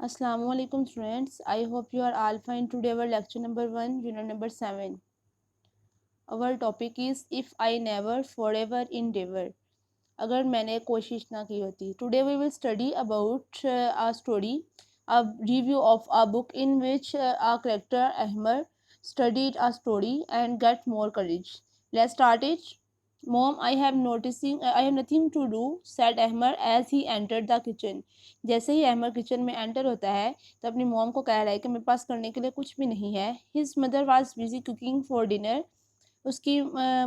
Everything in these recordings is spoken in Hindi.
Assalamualaikum students. I hope you are all fine. Today our lecture number 1, unit number 7. Our topic is if I never forever endeavor. अगर मैंने कोशिश ना की होती. Today we will study about a story, a review of a book in which a character Ahmad studied a story and get more courage. Let's start it. Mom, I have nothing to do, said Ahmad as he entered the kitchen. जैसे ही अहमद किचन में एंटर होता है तो अपनी मॉम को कह रहा है कि मेरे पास करने के लिए कुछ भी नहीं है. His mother was busy cooking for dinner. उसकी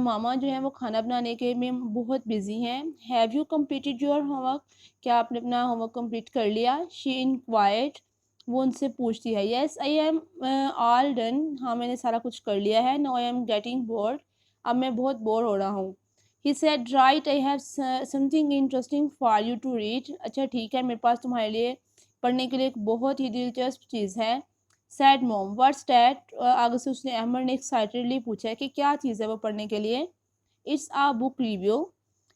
मामा जो है वो खाना बनाने के में बहुत बिजी हैं. Have you completed your homework? क्या आपने अपना होमवर्क कंप्लीट कर लिया? She inquired. वो उनसे पूछती है. Yes I am all done. हाँ मैंने सारा कुछ कर लिया है. No I am getting bored. अब मैं बहुत बोर हो रहा हूँ. He said right I have something interesting for you to read. अच्छा ठीक है, मेरे पास तुम्हारे लिए पढ़ने के लिए एक बहुत ही दिलचस्प चीज़ है. सैड मोम व्हाट्स डैट. आगे से उसने अहमद ने एक्साइटेडली पूछा है कि क्या चीज़ है वो पढ़ने के लिए. It's a book review.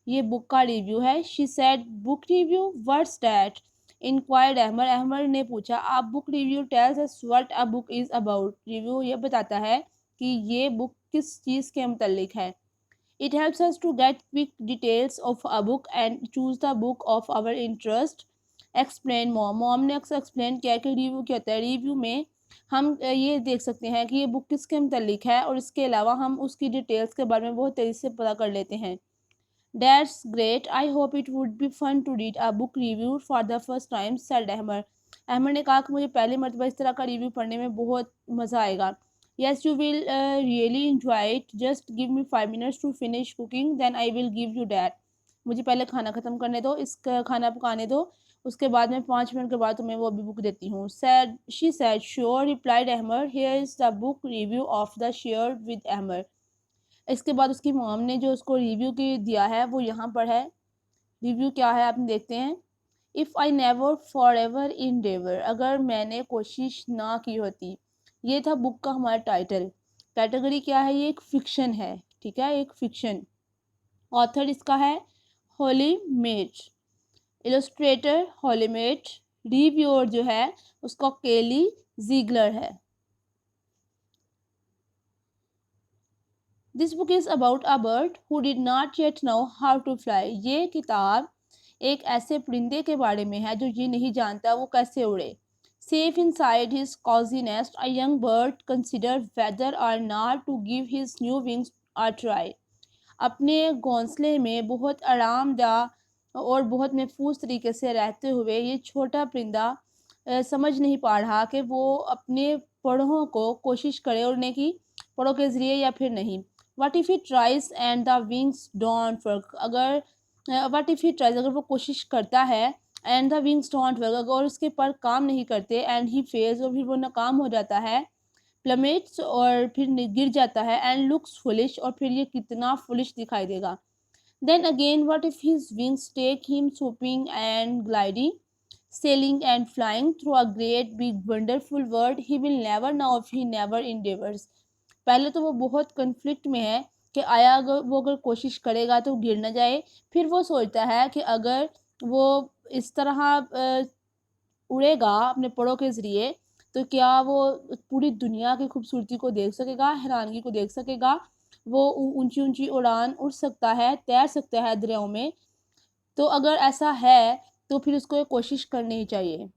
ये बुक का रिव्यू है. She said book review what's that. Inquired Ahmed. Ahmed ने पूछा a book review tells us what a book is about. Review ये बताता है कि ये बुक किस चीज़ के मुतल्लिक है. It helps us to get quick details of a book and choose the book of our interest. Explain mom. Mom ने अक्सर explain किया कि रिव्यू क्या होता है. रिव्यू में हम ये देख सकते हैं कि ये बुक किसके मुतल्लिक है और इसके अलावा हम उसकी डिटेल्स के बारे में बहुत तेज़ी से पता कर लेते हैं. That's great. I hope it would be fun to read a book review for the first time, said Ahmad. Ahmed ने कहा कि मुझे पहली मर्तबा इस तरह का रिव्यू पढ़ने में बहुत मज़ा आएगा. Yes, you will really enjoy it. Just give me 5 minutes to finish cooking, then I will give you that. मुझे पहले खाना ख़त्म करने दो, इसका खाना पकाने दो, उसके बाद में 5 मिनट के बाद तुम्हें वो भी बुक देती हूँ. She said, sure, replied Ahmed. Here is the book review of the shared with Ahmed. इसके बाद उसकी मॉम ने जो उसको रिव्यू की दिया है वो यहाँ पर है. रिव्यू क्या है आप देखते हैं. If I never for ever Endeavour. अगर मैंने कोशिश ना की होती. ये था बुक का हमारा टाइटल. कैटेगरी क्या है? ये एक फिक्शन है. ठीक है, एक फिक्शन. ऑथर इसका है Holly Meade. Illustrator Holly Meade. Reviewer जो है उसका केली जीगलर है. This book is about a bird who did not yet know how to fly. ये किताब एक ऐसे परिंदे के बारे में है जो ये नहीं जानता वो कैसे उड़े. Safe inside his cozy nest a young bird consider whether or not to give his new wings a try. अपने घोंसले में बहुत आरामदाह और बहुत महफूज तरीके से रहते हुए ये छोटा परिंदा समझ नहीं पा रहा कि वो अपने पड़ों को कोशिश करे उड़ने की, पड़ों के ज़रिए या फिर नहीं. What if he tries and the wings don't work. अगर वट इफ़ ही ट्राइज अगर वो कोशिश करता है and the wings don't work अगर उसके पर काम नहीं करते एंड ही फेल्स और फिर वो नाकाम हो जाता है. प्लमेट्स और फिर गिर जाता है एंड लुक्स फुलिश और फिर ये कितना फुलिश दिखाई देगा. Then again what if his wings take him swooping and gliding sailing and flying through a great big wonderful world he will never know if he never endeavors. पहले तो वो बहुत कन्फ्लिक्ट में है कि आया अगर कोशिश करेगा तो गिर ना जाए. फिर वो सोचता है कि अगर वो इस तरह उड़ेगा अपने परों के ज़रिए तो क्या वो पूरी दुनिया की खूबसूरती को देख सकेगा, हैरानगी को देख सकेगा. वो ऊंची ऊंची उड़ान उड़ सकता है, तैर सकता है दरियाओं में. तो अगर ऐसा है तो फिर उसको ये कोशिश करनी ही चाहिए.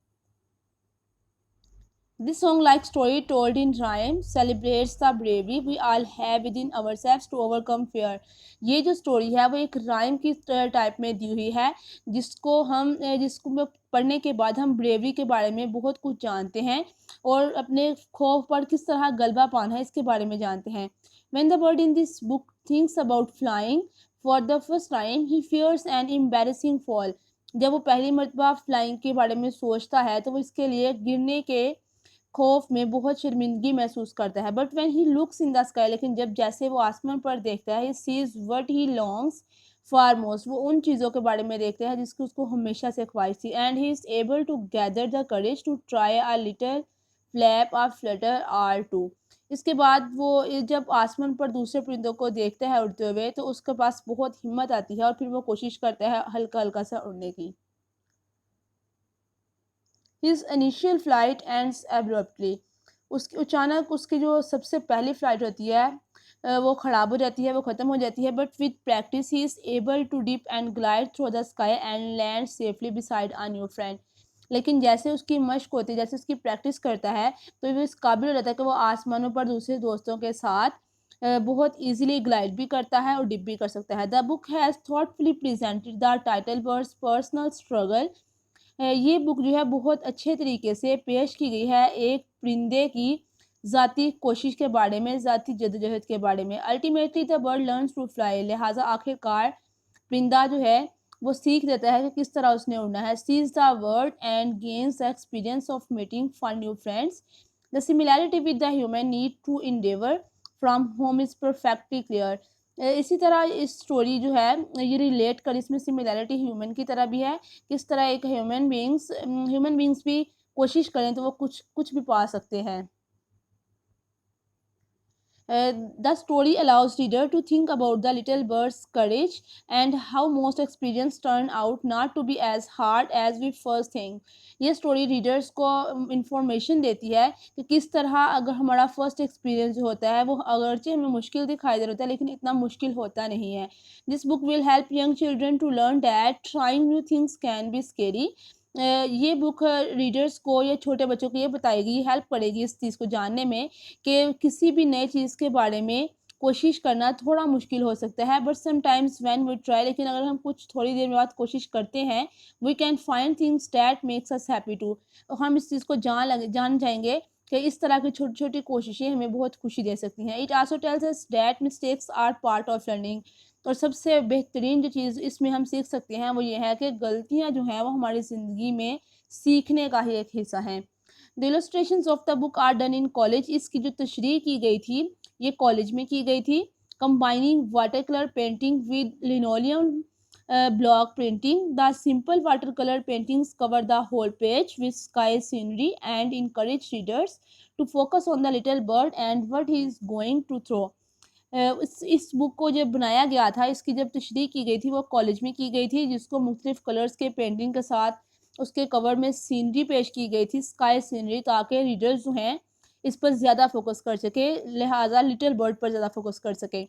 This song, like story told in rhyme, celebrates the bravery we all have within ourselves to overcome fear. ये जो स्टोरी है वो एक राइम की टाइप में दी हुई है जिसको पढ़ने के बाद हम ब्रेवरी के बारे में बहुत कुछ जानते हैं और अपने खौफ पर किस तरह गलबा पाना है इसके बारे में जानते हैं. When the bird in this book thinks about flying for the first time, he fears an embarrassing fall. जब वो पहली मर्तबा फ्लाइंग के बारे में सोचता है तो वो इसके लिए गिरने के खौफ में बहुत शर्मिंदगी महसूस करता है. But when he looks in the sky. लेकिन जब जैसे वो आसमान पर देखता है, he sees what he longs for most. वो उन चीज़ों के बारे में देखता है जिसकी उसको हमेशा से ख्वाहिश थी. And he is able to gather the courage to try a little flap और फ्लटर आर टू. इसके बाद वो जब आसमान पर दूसरे परिंदों को देखता है उड़ते हुए तो उसके पास बहुत हिम्मत आती है और फिर वो कोशिश करता है हल्का हल्का सा उड़ने की. His initial flight ends abruptly, उसकी अचानक उसकी जो सबसे पहली फ़्लाइट होती है वो ख़राब हो जाती है, वो ख़त्म हो जाती है। But with practice he is able to dip and glide through the sky and land safely beside a new friend. लेकिन जैसे उसकी मशक होती है, जैसे उसकी प्रैक्टिस करता है, तो वो इस काबिल हो जाता है कि वो आसमानों पर दूसरे दोस्तों के साथ बहुत ईज़िली ग्लाइड भी करता है और डिप भी कर सकता है। The book has thoughtfully presented the title words personal struggle. ये बुक जो है बहुत अच्छे तरीके से पेश की गई है एक परिंदे की ज़ाती कोशिश के बारे में, ज़ाती जद्दोजहद के बारे में। Ultimately the bird learns to fly, लिहाजा आखिरकार परिंदा जो है वो सीख देता है कि किस तरह उसने उड़ना है। Sees the world and gains the experience of meeting fun new friends. The similarity with the human need to endeavour from home is perfectly clear. इसी तरह इस स्टोरी जो है ये रिलेट कर, इसमें सिमिलैरिटी ह्यूमन की तरह भी है। किस तरह एक ह्यूमन बींग्स भी कोशिश करें तो वो कुछ कुछ भी पा सकते हैं। The story allows reader to think about the little bird's courage and how most experience turn out not to be as hard as we first think. ये story readers को information देती है कि किस तरह अगर हमारा first experience जो होता है वो अगरचे हमें मुश्किल दिखाई दे रहा होता है लेकिन इतना मुश्किल होता नहीं है। This book will help young children to learn that trying new things can be scary. ये बुक रीडर्स को या छोटे बच्चों को ये बताएगी, हेल्प करेगी इस चीज़ को जानने में कि किसी भी नए चीज़ के बारे में कोशिश करना थोड़ा मुश्किल हो सकता है, but sometimes when we try, लेकिन अगर हम कुछ थोड़ी देर बाद कोशिश करते हैं, we can find things that makes us happy too. तो हम इस चीज़ को जान जाएंगे कि इस तरह की छोटी छोटी कोशिशें हमें बहुत खुशी दे सकती हैं। It also tells us that mistakes are part of learning. और सबसे बेहतरीन जो चीज़ इसमें हम सीख सकते हैं वो ये है कि गलतियाँ जो हैं वो हमारी ज़िंदगी में सीखने का ही एक हिस्सा हैं। The illustrations of the book are done in collage. इसकी जो तशरीह की गई थी ये कॉलेज में की गई थी। Combining water colour painting with linoleum block printing. The simple watercolor paintings cover the whole page with sky scenery and encourage readers to focus on the little bird and what he is going to throw. इस बुक को जब बनाया गया था, इसकी जब तशरीह की गई थी वो कॉलेज में की गई थी, जिसको मुख्तलिफ कलर्स के पेंटिंग के साथ उसके कवर में सीनरी पेश की गई थी, स्काई सीनरी, ताकि रीडर्स जो हैं इस पर ज़्यादा फोकस कर सके, लिहाजा लिटिल बर्ड पर ज़्यादा फोकस कर सके।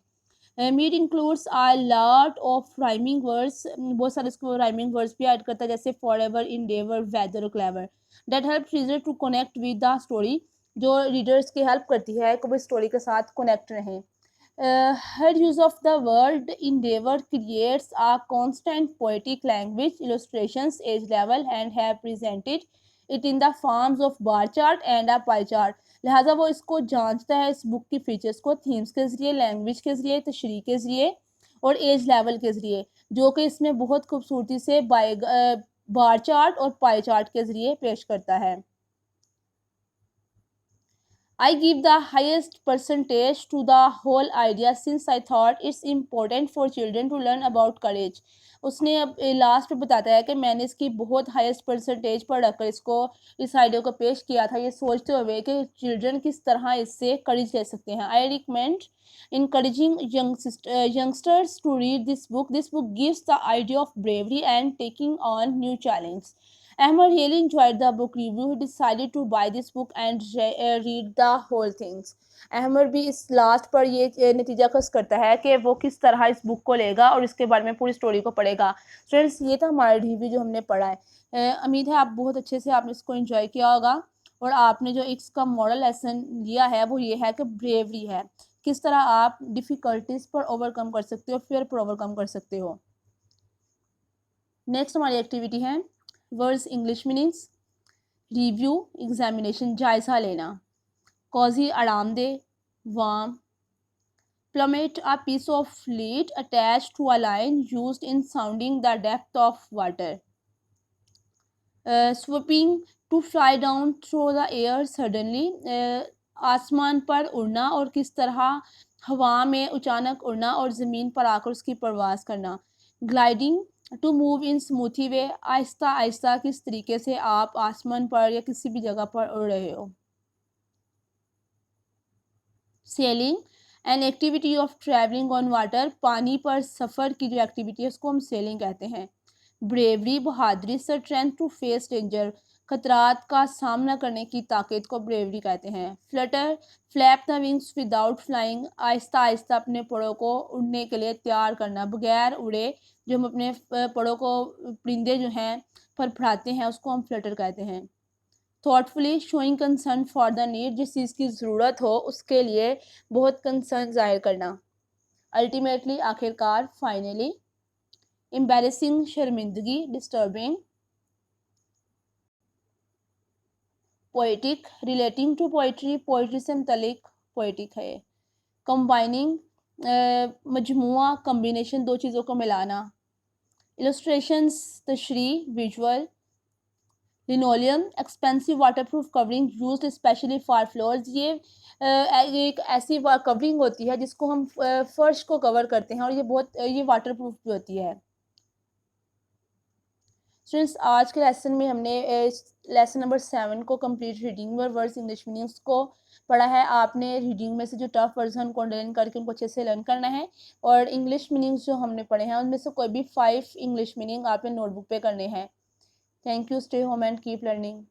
Meet includes a lot of rhyming words, बहुत सारे इसको राइमिंग वर्ड्स भी ऐड करता है, जैसे फॉर एवर, इंडेवर, वेदर और clever. That help reader to connect with the story, जो रीडर्स की हेल्प करती है कि वो स्टोरी के साथ कनेक्ट रहें। Her use of the word endeavor creates a constant poetic language, illustrations, age level, and have presented it in the forms of bar chart and a pie chart. लिहाजा वो इसको जांचता है इस बुक की फीचर्स को थीम्स के ज़रिए, लैंग्वेज के ज़रिए, तशरीह के ज़रिए और एज लेवल के ज़रिए, जो कि इसमें बहुत खूबसूरती से बार चार्ट और पाई चार्ट के ज़रिए पेश करता है। I give the highest percentage to the whole idea since I thought it's important for children to learn about courage. उसने अब लास्ट में बताता है कि मैंने इसकी बहुत हाईएस्ट परसेंटेज पर रखकर इसको इस आइडिया को पेश किया था, ये सोचते हुए कि चिल्ड्रन किस तरह इससे करेज ले सकते हैं। I recommend encouraging youngsters to read this book. This book gives the idea of bravery and taking on new challenge. Ahmed really enjoyed the book review. He decided to buy this book and read the whole things. Ahmad भी इस लास्ट पर ये नतीजा खस करता है कि वो किस तरह इस बुक को लेगा और इसके बारे में पूरी स्टोरी को पढ़ेगा। फ्रेंड्स, ये था हमारा रिव्यू जो हमने पढ़ा है। उम्मीद है आप बहुत अच्छे से आपने इसको एंजॉय किया होगा और आपने जो इसका मॉरल लेसन लिया है वो ये है कि ब्रेवरी है, किस तरह आप डिफ़िकल्टीज़ पर ओवरकम कर सकते हो, फियर पर ओवरकम कर सकते हो। नेक्स्ट हमारी एक्टिविटी है words English meanings. Review, examination, जायज़ा लेना। कॉजी, आरामदेह, warm. Plummet, a piece of lead attached to a line used in sounding the depth of water. Swooping, to fly down through the air suddenly. आसमान पर उड़ना और किस तरह हवा में अचानक उड़ना और ज़मीन पर आकर उसकी परवाज़ करना। Gliding, to move in smoothy way, आहिस्ता आहिस्ता किस तरीके से आप आसमान पर या किसी भी जगह पर उड़ रहे हो। Selling, an activity of travelling on water, पानी पर सफ़र की जो एक्टिविटी है उसको हम सेलिंग कहते हैं। ब्रेवरी, बहादुरी, स्ट्रेंथ टू फेस डेंजर, खतरात का सामना करने की ताकत को ब्रेवरी कहते हैं। Flutter, flap the wings without flying, Aahista Aahista अपने पड़ों को उड़ने के लिए तैयार करना, बगैर उड़े जो हम अपने पड़ों को परिंदे जो हैं फड़फड़ाते हैं उसको हम फ्लटर कहते हैं। Thoughtfully showing concern for the need, जिस चीज़ की ज़रूरत हो उसके लिए बहुत कंसर्न जाहिर करना। अल्टीमेटली आखिरकार, फाइनली। एम्बैरेसिंग शर्मिंदगी, disturbing. Poetic, relating to poetry, poetry से मुतलिक पोएटिक है। कंबाइनिंग, मजमुआ, कम्बिनेशन, दो चीज़ों को मिलाना। इलस्ट्रेशंस, तशरी, visual. Linoleum, expensive waterproof covering used specially for floors, ये एक ऐसी कवरिंग होती है जिसको हम फर्श को कवर करते हैं और ये वाटरप्रूफ भी होती है। स्टूडेंट्स, आज के लेसन में हमने लेसन नंबर 7 को कंप्लीट रीडिंग और वर्ड्स इंग्लिश मीनिंग्स को पढ़ा है। आपने रीडिंग में से जो टफ वर्ड्स हैं उनको अंडरलाइन करके उनको अच्छे से लर्न करना है और इंग्लिश मीनिंग्स जो हमने पढ़े हैं उनमें से कोई भी 5 इंग्लिश मीनिंग आपने नोटबुक पे करने हैं। Thank you, stay home and keep learning.